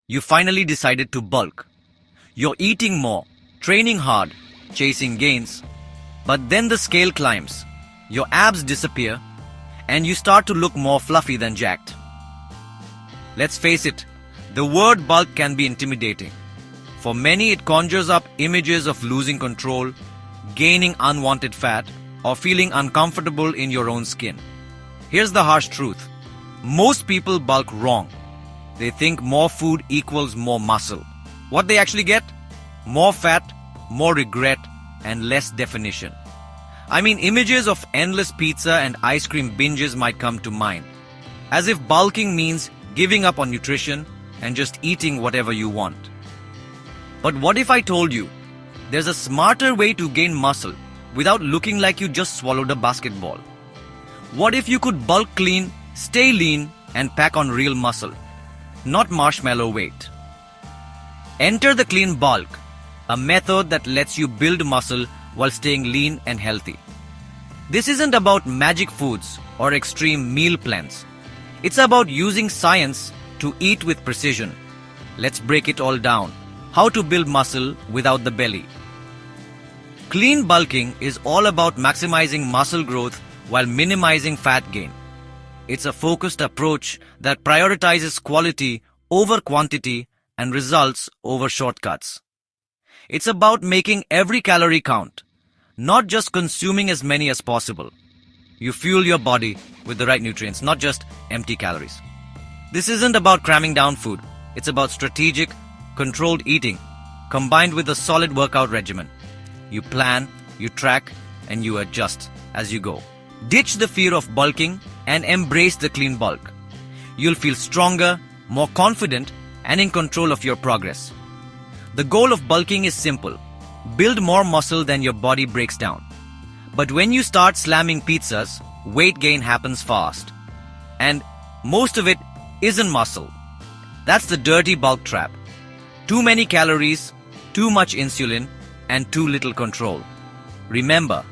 You finally decided to bulk. You're eating more, training hard, chasing gains. But then the scale climbs, your abs disappear, and you start to look more fluffy than jacked. Let's face it, the word bulk can be intimidating. For many, it conjures up images of losing control, gaining unwanted fat, or feeling uncomfortable in your own skin. Here's the harsh truth. Most people bulk wrong. They think more food equals more muscle. What they actually get? More fat, more regret, and less definition. I mean, images of endless pizza and ice cream binges might come to mind, as if bulking means giving up on nutrition and just eating whatever you want. But what if I told you there's a smarter way to gain muscle without looking like you just swallowed a basketball? What if you could bulk clean, stay lean, and pack on real muscle, not marshmallow weight? Enter the clean bulk, a method that lets you build muscle while staying lean and healthy. This isn't about magic foods or extreme meal plans. It's about using science to eat with precision. Let's break it all down. How to build muscle without the belly. Clean bulking is all about maximizing muscle growth while minimizing fat gain. It's a focused approach that prioritizes quality over quantity and results over shortcuts. It's about making every calorie count, not just consuming as many as possible. You fuel your body with the right nutrients, not just empty calories. This isn't about cramming down food. It's about strategic, controlled eating, combined with a solid workout regimen. You plan, you track, and you adjust as you go. Ditch the fear of bulking and embrace the clean bulk. You'll feel stronger, more confident, and in control of your progress. The goal of bulking is simple. Build more muscle than your body breaks down. But when you start slamming pizzas, weight gain happens fast. And most of it isn't muscle. That's the dirty bulk trap. Too many calories, too much insulin, and too little control. Remember,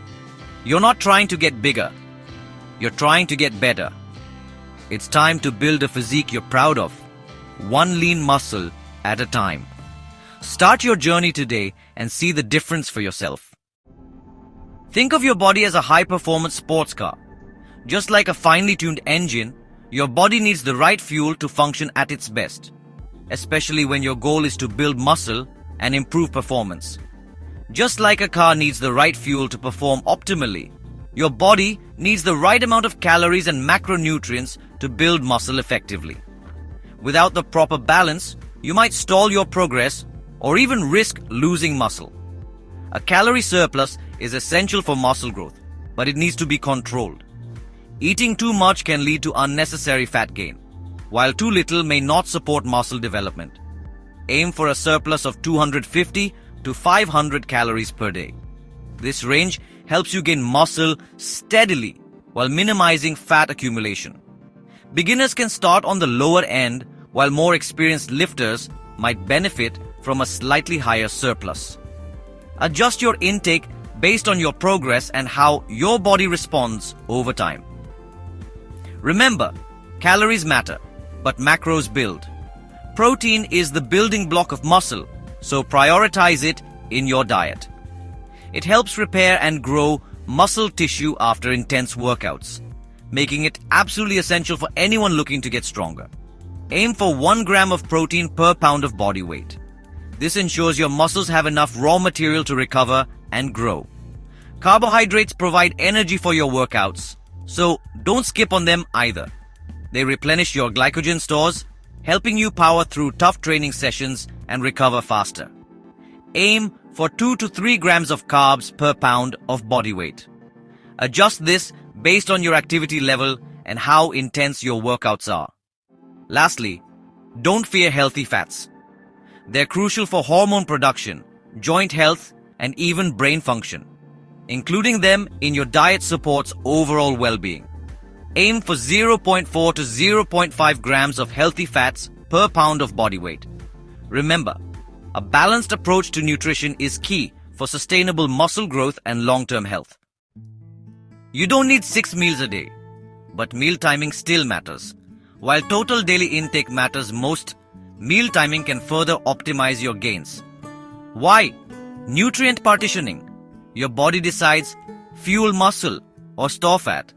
you're not trying to get bigger. You're trying to get better. It's time to build a physique you're proud of, one lean muscle at a time. Start your journey today and see the difference for yourself. Think of your body as a high-performance sports car. Just like a finely tuned engine, your body needs the right fuel to function at its best, especially when your goal is to build muscle and improve performance. Just like a car needs the right fuel to perform optimally, your body needs the right amount of calories and macronutrients to build muscle effectively. Without the proper balance, you might stall your progress or even risk losing muscle. A calorie surplus is essential for muscle growth, but it needs to be controlled. Eating too much can lead to unnecessary fat gain, while too little may not support muscle development. Aim for a surplus of 250 to 500 calories per day. This range helps you gain muscle steadily while minimizing fat accumulation. Beginners can start on the lower end, while more experienced lifters might benefit from a slightly higher surplus. Adjust your intake based on your progress and how your body responds over time. Remember, calories matter, but macros build. Protein is the building block of muscle, so prioritize it in your diet. It helps repair and grow muscle tissue after intense workouts, making it absolutely essential for anyone looking to get stronger. Aim for 1 gram of protein per pound of body weight. This ensures your muscles have enough raw material to recover and grow. Carbohydrates provide energy for your workouts, so don't skip on them either. They replenish your glycogen stores, helping you power through tough training sessions and recover faster. Aim for 2 to 3 grams of carbs per pound of body weight. Adjust this based on your activity level and how intense your workouts are. Lastly, don't fear healthy fats. They're crucial for hormone production, joint health, and even brain function. Including them in your diet supports overall well-being. Aim for 0.4 to 0.5 grams of healthy fats per pound of body weight. Remember, a balanced approach to nutrition is key for sustainable muscle growth and long-term health. You don't need 6 meals a day, but meal timing still matters. While total daily intake matters most, meal timing can further optimize your gains. Why? Nutrient partitioning. Your body decides fuel muscle or store fat.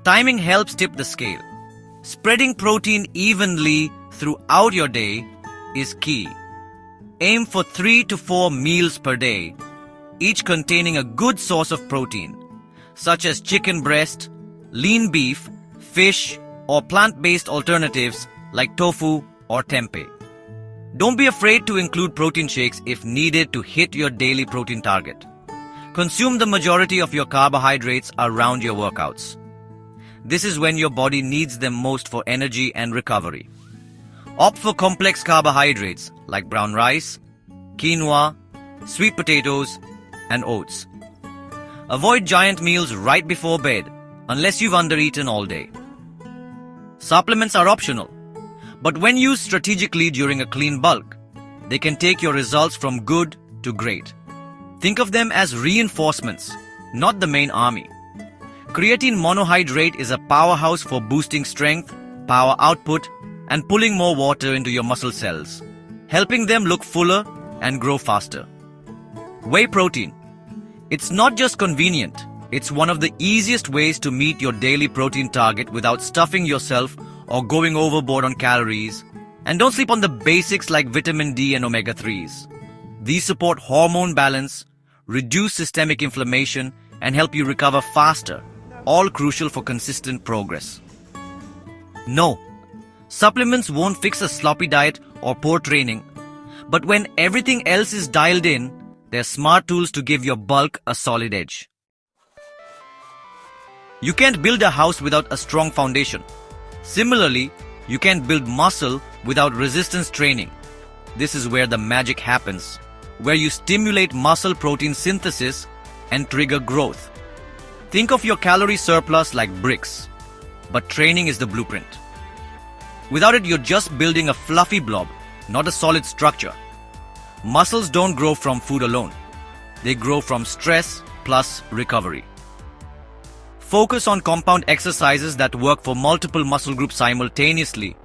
Timing helps tip the scale. Spreading protein evenly throughout your day is key. Aim for 3 to 4 meals per day, each containing a good source of protein, such as chicken breast, lean beef, fish, or plant-based alternatives like tofu or tempeh. Don't be afraid to include protein shakes if needed to hit your daily protein target. Consume the majority of your carbohydrates around your workouts. This is when your body needs them most for energy and recovery. Opt for complex carbohydrates like brown rice, quinoa, sweet potatoes, and oats. Avoid giant meals right before bed unless you've undereaten all day. Supplements are optional, but when used strategically during a clean bulk, they can take your results from good to great. Think of them as reinforcements, not the main army. Creatine monohydrate is a powerhouse for boosting strength, power output, and pulling more water into your muscle cells, helping them look fuller and grow faster. Whey protein. It's not just convenient, it's one of the easiest ways to meet your daily protein target without stuffing yourself or going overboard on calories. And don't sleep on the basics like vitamin D and omega-3s. These support hormone balance, reduce systemic inflammation, and help you recover faster, all crucial for consistent progress. No, supplements won't fix a sloppy diet or poor training, but when everything else is dialed in, they're smart tools to give your bulk a solid edge. You can't build a house without a strong foundation. Similarly, you can't build muscle without resistance training. This is where the magic happens, where you stimulate muscle protein synthesis and trigger growth. Think of your calorie surplus like bricks, but training is the blueprint. Without it, you're just building a fluffy blob, not a solid structure. Muscles don't grow from food alone. They grow from stress plus recovery. Focus on compound exercises that work for multiple muscle groups simultaneously.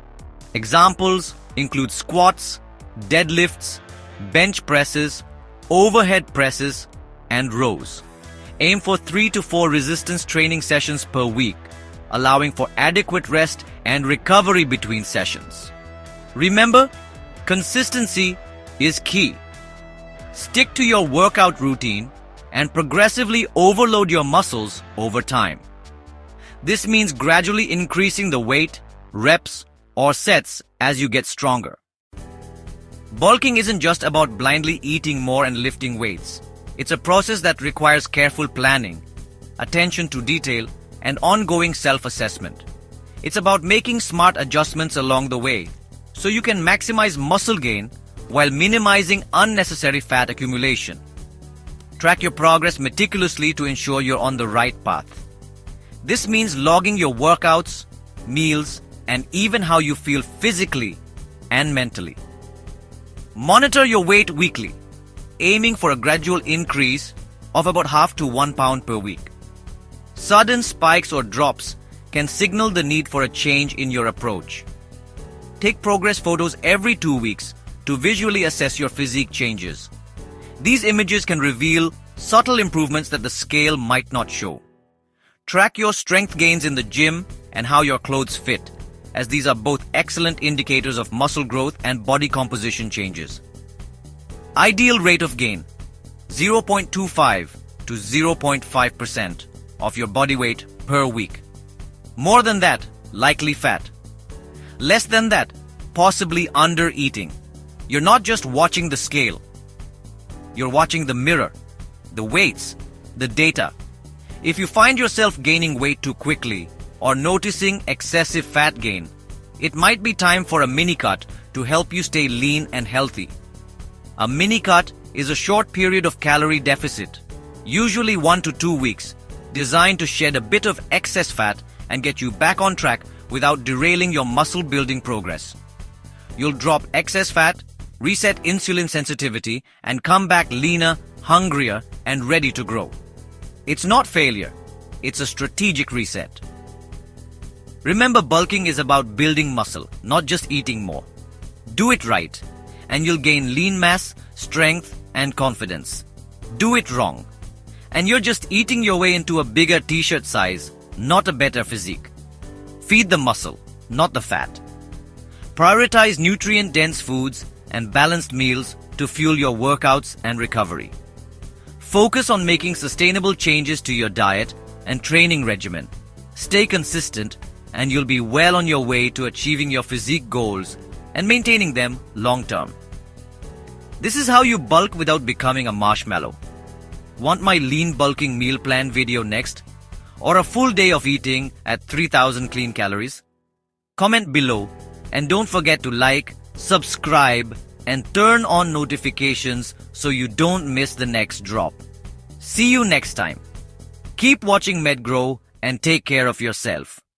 Examples include squats, deadlifts, bench presses, overhead presses, and rows. Aim for 3 to 4 resistance training sessions per week, allowing for adequate rest and recovery between sessions. Remember, consistency is key. Stick to your workout routine and progressively overload your muscles over time. This means gradually increasing the weight, reps, or sets as you get stronger. Bulking isn't just about blindly eating more and lifting weights. It's a process that requires careful planning, attention to detail, and ongoing self-assessment. It's about making smart adjustments along the way so you can maximize muscle gain while minimizing unnecessary fat accumulation. Track your progress meticulously to ensure you're on the right path. This means logging your workouts, meals, and even how you feel physically and mentally. Monitor your weight weekly, aiming for a gradual increase of about half to 1 pound per week. Sudden spikes or drops can signal the need for a change in your approach. Take progress photos every 2 weeks to visually assess your physique changes. These images can reveal subtle improvements that the scale might not show. Track your strength gains in the gym and how your clothes fit, as these are both excellent indicators of muscle growth and body composition changes. Ideal rate of gain: 0.25 to 0.5% of your body weight per week. More than that, likely fat. Less than that, possibly under-eating. You're not just watching the scale. You're watching the mirror, the weights, the data. If you find yourself gaining weight too quickly or noticing excessive fat gain, it might be time for a mini cut to help you stay lean and healthy. A mini cut is a short period of calorie deficit, usually 1 to 2 weeks, designed to shed a bit of excess fat and get you back on track without derailing your muscle building progress. You'll drop excess fat, reset insulin sensitivity, and come back leaner, hungrier, and ready to grow. It's not failure, it's a strategic reset. Remember, bulking is about building muscle, not just eating more. Do it right, and you'll gain lean mass, strength, and confidence. Do it wrong, and you're just eating your way into a bigger t-shirt size, not a better physique. Feed the muscle, not the fat. Prioritize nutrient-dense foods and balanced meals to fuel your workouts and recovery. Focus on making sustainable changes to your diet and training regimen. Stay consistent, and you'll be well on your way to achieving your physique goals and maintaining them long-term. This is how you bulk without becoming a marshmallow. Want my lean bulking meal plan video next? Or a full day of eating at 3000 clean calories? Comment below, and don't forget to like, subscribe, and turn on notifications so you don't miss the next drop. See you next time. Keep watching MedGroww and take care of yourself.